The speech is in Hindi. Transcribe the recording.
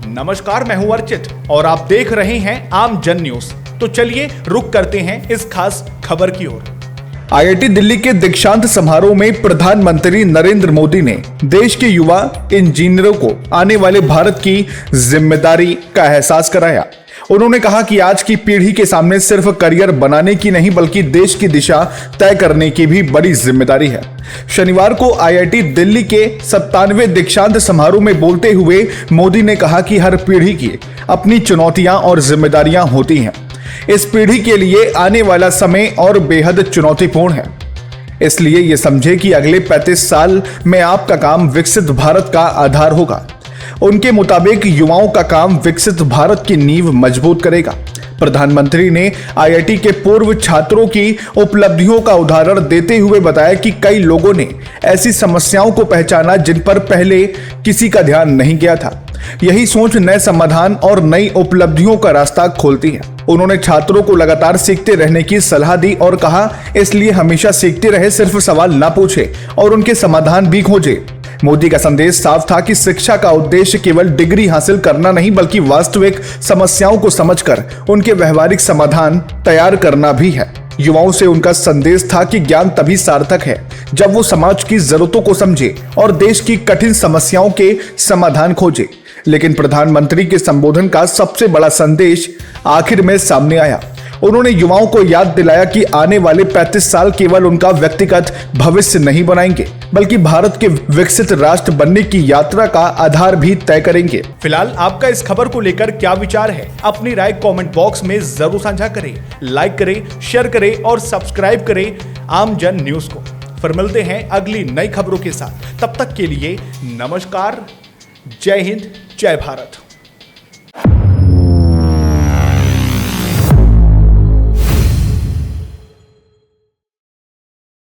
नमस्कार, मैं हूं अर्चित और आप देख रहे हैं आम जन न्यूज। तो चलिए रुक करते हैं इस खास खबर की ओर। आईआईटी दिल्ली के दीक्षांत समारोह में प्रधानमंत्री नरेंद्र मोदी ने देश के युवा इंजीनियरों को आने वाले भारत की जिम्मेदारी का एहसास कराया। उन्होंने कहा कि आज की पीढ़ी के सामने सिर्फ करियर बनाने की नहीं बल्कि देश की दिशा तय करने की भी बड़ी जिम्मेदारी है। शनिवार को आईआईटी दिल्ली के 97वें दीक्षांत समारोह में बोलते हुए मोदी ने कहा कि हर पीढ़ी की अपनी चुनौतियां और जिम्मेदारियां होती हैं। इस पीढ़ी के लिए आने वाला समय और बेहद चुनौतीपूर्ण है, इसलिए ये समझे कि अगले 35 साल में आपका काम विकसित भारत का आधार होगा। उनके मुताबिक युवाओं का काम विकसित भारत की नींव मजबूत करेगा। प्रधानमंत्री ने आईआईटी के पूर्व छात्रों की उपलब्धियों का उदाहरण देते हुए बताया कि कई लोगों ने ऐसी समस्याओं को पहचाना जिन पर पहले किसी का ध्यान नहीं गया था। यही सोच नए समाधान और नई उपलब्धियों का रास्ता खोलती है। उन्होंने छात्रों को लगातार सीखते रहने की सलाह दी और कहा, इसलिए हमेशा सीखते रहे, सिर्फ सवाल ना पूछे और उनके समाधान भी खोजे। मोदी का संदेश साफ था कि शिक्षा का उद्देश्य केवल डिग्री हासिल करना नहीं बल्कि वास्तविक समस्याओं को समझकर उनके व्यवहारिक समाधान तैयार करना भी है। युवाओं से उनका संदेश था कि ज्ञान तभी सार्थक है जब वो समाज की जरूरतों को समझे और देश की कठिन समस्याओं के समाधान खोजे। लेकिन प्रधानमंत्री के संबोधन का सबसे बड़ा संदेश आखिर में सामने आया। उन्होंने युवाओं को याद दिलाया कि आने वाले 35 साल केवल उनका व्यक्तिगत भविष्य नहीं बनाएंगे बल्कि भारत के विकसित राष्ट्र बनने की यात्रा का आधार भी तय करेंगे। फिलहाल आपका इस खबर को लेकर क्या विचार है? अपनी राय कमेंट बॉक्स में जरूर साझा करें, लाइक करें, शेयर करें और सब्सक्राइब करें आम जन न्यूज को। फिर मिलते हैं अगली नई खबरों के साथ। तब तक के लिए नमस्कार, जय हिंद, जय भारत।